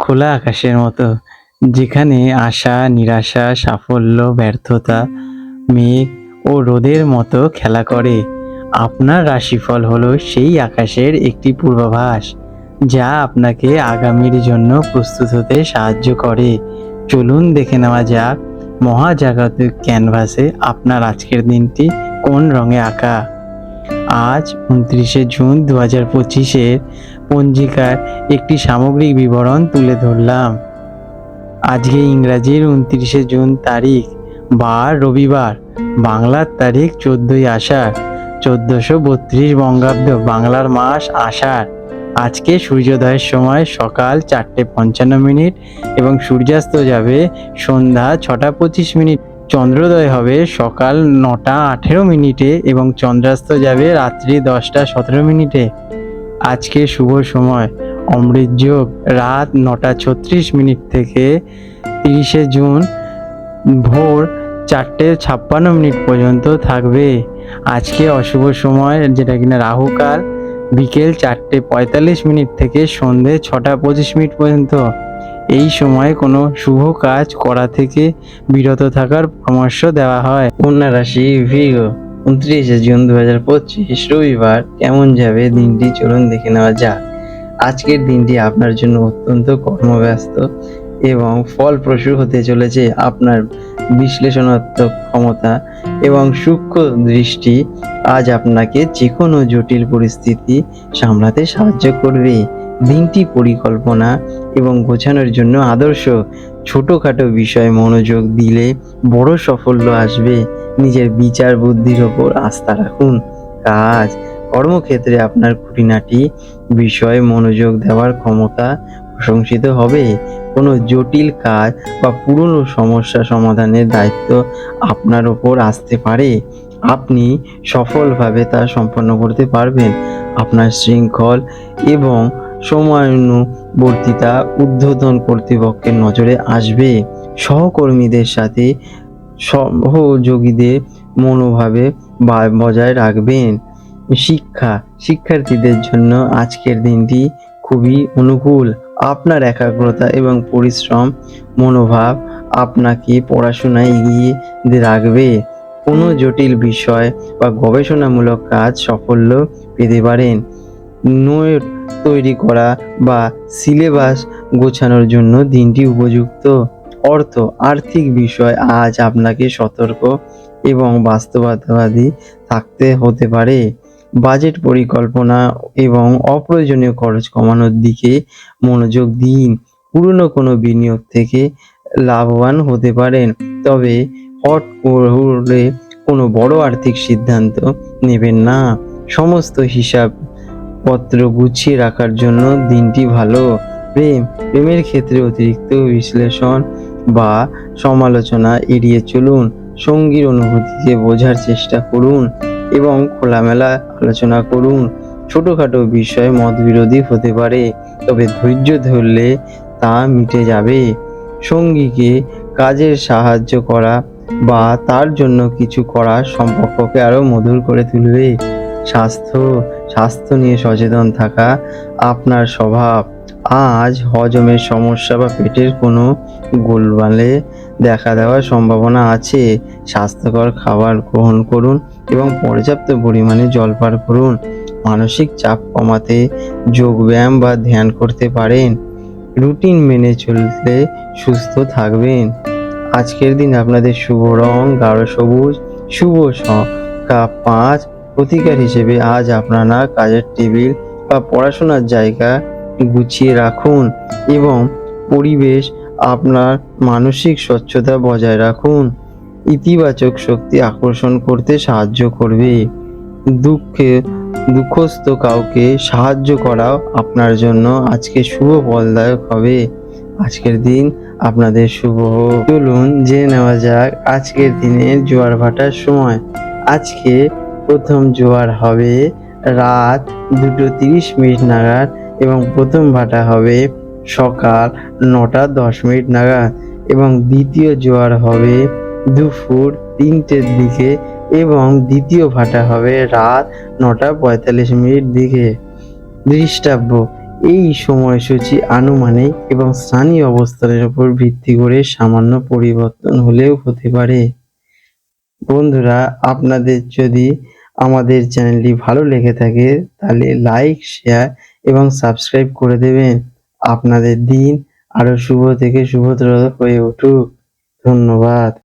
খোলা আকাশের মতো, যেখানে আশা, নিরাশা, সাফল্য, ব্যর্থতা, মেঘ ও রোদের মতো খেলা করে। আপনার রাশিফল হলো সেই আকাশের একটি পূর্বাভাস, যা আপনাকে আগামীর জন্য প্রস্তুত হতে সাহায্য করে। চলুন দেখে নেওয়া যাক মহাজাগতিক ক্যানভাসে আপনার আজকের দিনটি কোন রঙে আঁকা। আজ 29শে জুন 2025-এর পঞ্জিকার একটি সামগ্রিক বিবরণ তুলে ধরলাম। আজকে ইংরাজির 29শে জুন তারিখ, বার রবিবার, বাংলার তারিখ 14ই আষাঢ়, 1432 বঙ্গাব্দ, বাংলার মাস আষাঢ়। আজকে সূর্যোদয়ের সময় সকাল 4:55 এবং সূর্যাস্ত যাবে সন্ধ্যা 6:25। চন্দ্রোদয় হবে সকাল 9:18 এবং চন্দ্রাস্ত যাবে রাত্রি 10:17। আজকে শুভ সময় অমৃত যোগ রাত 9:36 থেকে 30শে জুন ভোর 4:56 পর্যন্ত থাকবে। আজকে অশুভ সময়, যেটা কিনা রাহুকাল, বিকেল 4:45 থেকে সন্ধে 6:25 পর্যন্ত। এই সময় কোনো শুভ কাজ করা থেকে বিরত থাকার পরামর্শ দেওয়া হয়। কন্যা রাশি ভিগো, 29শে জুন 2025 রবিবার কেমন যাবে দিনটি, চলুন দেখে নেওয়া যাক। আজকের দিনটি আপনার জন্য অত্যন্ত কর্মব্যস্ত এবং ফলপ্রসূ হতে চলেছে। আপনার বিশ্লেষণাত্মক ক্ষমতা এবং সূক্ষ্ম দৃষ্টি আজ আপনাকে যে কোনো জটিল পরিস্থিতি সামলাতে সাহায্য করবে। দিনটি পরিকল্পনা এবং গোছানোর জন্য আদর্শ। ছোটোখাটো বিষয়ে মনোযোগ দিলে বড় সাফল্য আসবে। নিজের বিচার বুদ্ধির ওপর আস্থা রাখুন। কাজ কর্মক্ষেত্রে আপনার খুঁটিনাটি বিষয়ে মনোযোগ দেওয়ার ক্ষমতা প্রশংসিত হবে। কোনো জটিল কাজ বা পুরনো সমস্যা সমাধানের দায়িত্ব আপনার ওপর আসতে পারে। আপনি সফলভাবে তা সম্পন্ন করতে পারবেন। আপনার শৃঙ্খল এবং সময়ানুবর্তিতা ঊর্ধ্বতন কর্তৃপক্ষের নজরে আসবে। সহকর্মীদের সাথে সহযোগীদের মনোভাবে বজায় রাখবেন। শিক্ষার্থীদের জন্য আজকের দিনটি খুবই অনুকূল। আপনার একাগ্রতা এবং পরিশ্রম মনোভাব আপনাকে পড়াশোনায় এগিয়ে রাখবে। কোনো জটিল বিষয় বা গবেষণামূলক কাজ সাফল্য পেতে পারেন। নোট তৈরি করা বা সিলেবাস গোছানোর জন্য দিনটি উপযুক্ত। আর্থিক বিষয় আজ আপনাকে সতর্ক এবং বাস্তবতাবাদী থাকতে হতে পারে। বাজেট পরিকল্পনা এবং অপ্রয়োজনীয় খরচ কমানোর দিকে মনোযোগ দিন। পুরনো কোনো বিনিয়োগ থেকে লাভবান হতে পারেন, তবে হট করে কোনো বড় আর্থিক সিদ্ধান্ত নেবেন না। সমস্ত হিসাবপত্র গুছিয়ে রাখার জন্য দিনটি ভালো। প্রেমের ক্ষেত্রে অতিরিক্ত বিশ্লেষণ বা সমালোচনা এড়িয়ে চলুন। সঙ্গীর অনুভূতিকে বোঝার চেষ্টা করুন এবং খোলামেলা আলোচনা করুন। ছোটোখাটো বিষয়ে মতবিরোধী হতে পারে, তবে ধৈর্য ধরলে তা মিটে যাবে। সঙ্গীকে কাজের সাহায্য করা বা তার জন্য কিছু করা সম্পর্ককে আরও মধুর করে তুলবে। স্বাস্থ্য নিয়ে সচেতন থাকা আপনার স্বভাব। আজ হজমের সমস্যা বা পেটের কোনো গোলমালে দেখা দেওয়ার সম্ভাবনা আছে। স্বাস্থ্যকর খাবার গ্রহণ করুন এবং পর্যাপ্ত পরিমাণে জল পান করুন। মানসিক চাপ কমাতে যোগব্যায়াম বা ধ্যান করতে পারেন। রুটিন মেনে চললে সুস্থ থাকবেন। আজকের দিন আপনাদের শুভ রং গাঢ় সবুজ, শুভ সংখ্যা 5। প্রতিকার হিসেবে আজ আপনারা কাজের টেবিল বা পড়াশোনার জায়গা গুছিয়ে রাখুন এবং পরিবেশ আপনার মানসিক স্বচ্ছতা বজায় রাখুন। ইতিবাচক শক্তি আকর্ষণ করতে সাহায্য করবে। দুঃখস্থ কাউকে সাহায্য করাও আপনার জন্য আজকে শুভ ফলদায়ক হবে। আজকের দিন আপনাদের শুভ হোক। চলুন জেনে নেওয়া যাক আজকের দিনের জোয়ার ভাটার সময়। আজকে প্রথম জোয়ার হবে রাত 2:30 নাগাদ এবং প্রথম ভাটা হবে সকাল 9:10 নাগাদ এবং দ্বিতীয় জোয়ার হবে দুপুর 3টের দিকে এবং দ্বিতীয় ভাটা হবে রাত 9:45 দিকে। দৃষ্টাব্য: এই সময়সূচি আনুমানিক এবং স্থানীয় অবস্থানের উপর ভিত্তি করে সামান্য পরিবর্তন হলেও হতে পারে। বন্ধুরা, আপনাদের যদি আমাদের চ্যানেলটি ভালো লেগে থাকে তাহলে লাইক, শেয়ার এবং সাবস্ক্রাইব করে দেবেন। আপনাদের দিন আরো শুভ থেকে শুভতর হয়ে উঠুক। ধন্যবাদ।